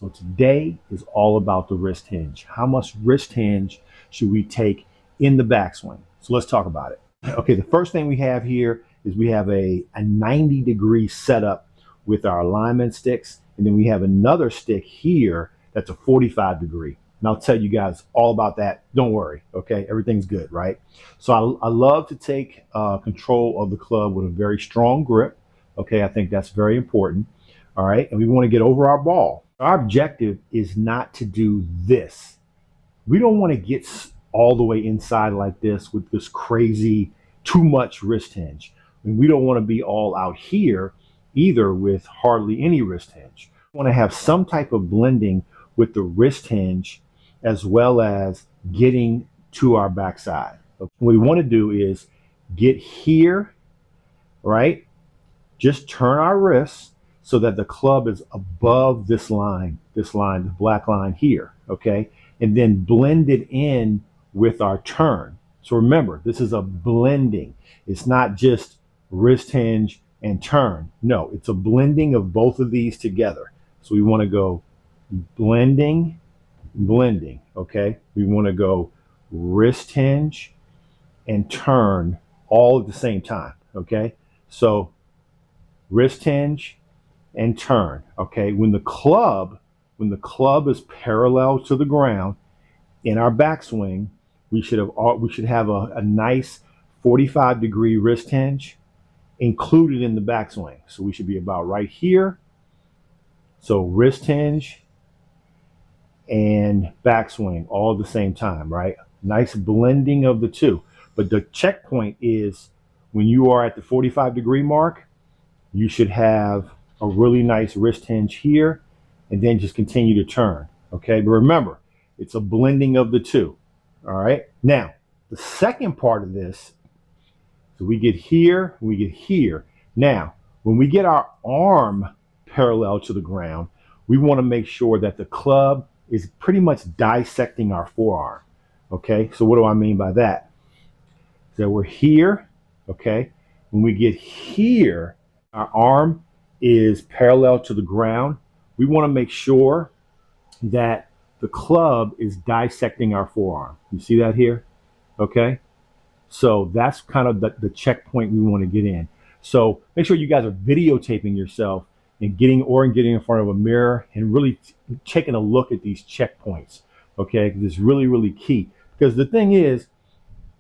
So today is all about the wrist hinge. How much wrist hinge should we take in the backswing? So let's talk about it. Okay, the first thing we have here is we have a 90-degree setup with our alignment sticks. And then we have another stick here that's a 45 degree. And I'll tell you guys all about that. Don't worry, okay? Everything's good, right? So I love to take control of the club with a very strong grip. Okay, I think that's very important. All right, and we want to get over our ball. Our objective is not to do this. We don't want to get all the way inside like this with this crazy, too much wrist hinge. And we don't want to be all out here either with hardly any wrist hinge. We want to have some type of blending with the wrist hinge as well as getting to our backside. What we want to do is get here, right? Just turn our wrists so that the club is above this line, the black line here, okay? And then blend it in with our turn. So remember, this is a blending. It's not just wrist hinge and turn. No, it's a blending of both of these together. So we want to go blending, blending, okay? We want to go wrist hinge and turn all at the same time, okay? So wrist hinge and turn, okay? When the club is parallel to the ground in our backswing, we should have a nice 45-degree wrist hinge included in the backswing. So we should be about right here. So wrist hinge and backswing all at the same time, right? Nice blending of the two. But the checkpoint is when you are at the 45-degree mark, you should have a really nice wrist hinge here and then just continue to turn, okay? But remember, it's a blending of the two, all right? Now, the second part of this, so we get here, we get here. Now, when we get our arm parallel to the ground, we want to make sure that the club is pretty much dissecting our forearm, okay? So what do I mean by that? So we're here, okay? When we get here, our arm is parallel to the ground. We want to make sure that the club is dissecting our forearm. You see that here? Okay. So that's kind of the checkpoint we want to get in. So make sure you guys are videotaping yourself and getting in front of a mirror and really taking a look at these checkpoints. Okay. Because it's really, really key. Because the thing is,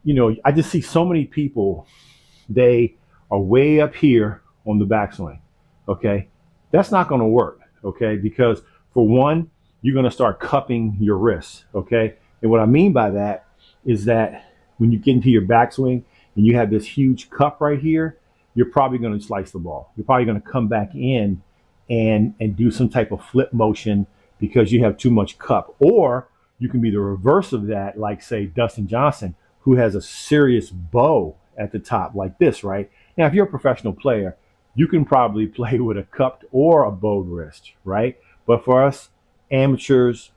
you know, I just see so many people, they are way up here on the backswing. Okay. That's not going to work. Okay. Because for one, you're going to start cupping your wrists. Okay. And what I mean by that is that when you get into your backswing and you have this huge cup right here, you're probably going to slice the ball. You're probably going to come back in and do some type of flip motion because you have too much cup. Or you can be the reverse of that, like say Dustin Johnson, who has a serious bow at the top like this, right? Now, if you're a professional player, you can probably play with a cupped or a bowed wrist, right? But for us amateurs,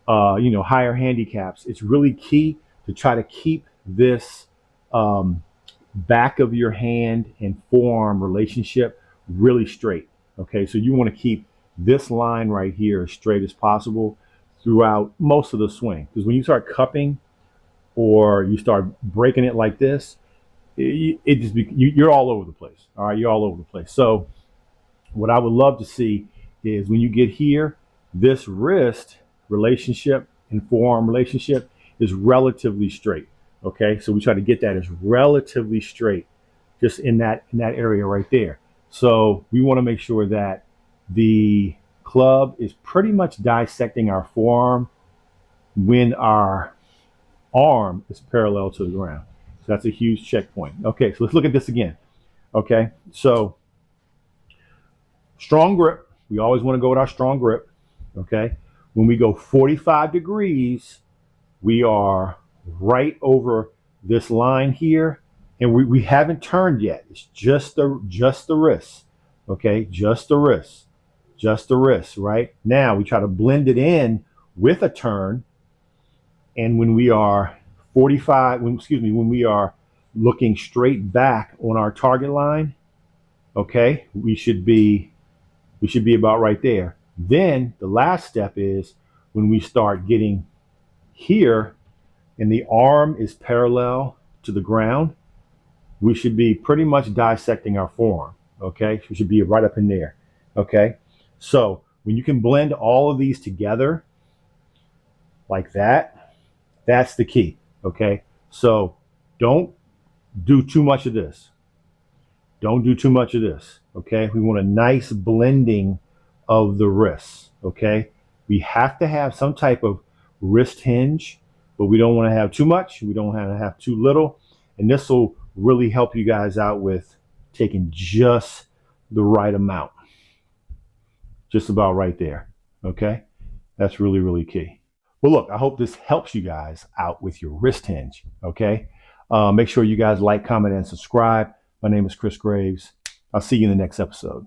you know, higher handicaps, it's really key to try to keep this back of your hand and forearm relationship really straight. Okay, so you want to keep this line right here as straight as possible throughout most of the swing. Because when you start cupping or you start breaking it like this, you're all over the place. All right, you're all over the place. So what I would love to see is when you get here, this wrist relationship and forearm relationship is relatively straight. Okay, so we try to get that as relatively straight, just in that area right there. So we want to make sure that the club is pretty much dissecting our forearm when our arm is parallel to the ground. So that's a huge checkpoint. Okay, so let's look at this again. Okay, so strong grip. We always want to go with our strong grip. Okay, when we go 45 degrees, we are right over this line here, and we haven't turned yet. It's just the wrist. Okay, just the wrist, right? Now we try to blend it in with a turn, and when we are when we are looking straight back on our target line, okay, we should be about right there. Then the last step is when we start getting here and the arm is parallel to the ground, we should be pretty much dissecting our forearm. Okay, we should be right up in there. Okay, so when you can blend all of these together like that, that's the key. Okay, so don't do too much of this. Don't do too much of this. Okay, we want a nice blending of the wrists. Okay, we have to have some type of wrist hinge, but we don't want to have too much. We don't want to have too little. And this will really help you guys out with taking just the right amount, just about right there. Okay, that's really, really key. Well, look, I hope this helps you guys out with your wrist hinge. Okay, make sure you guys like, comment, and subscribe. My name is Chris Graves. I'll see you in the next episode.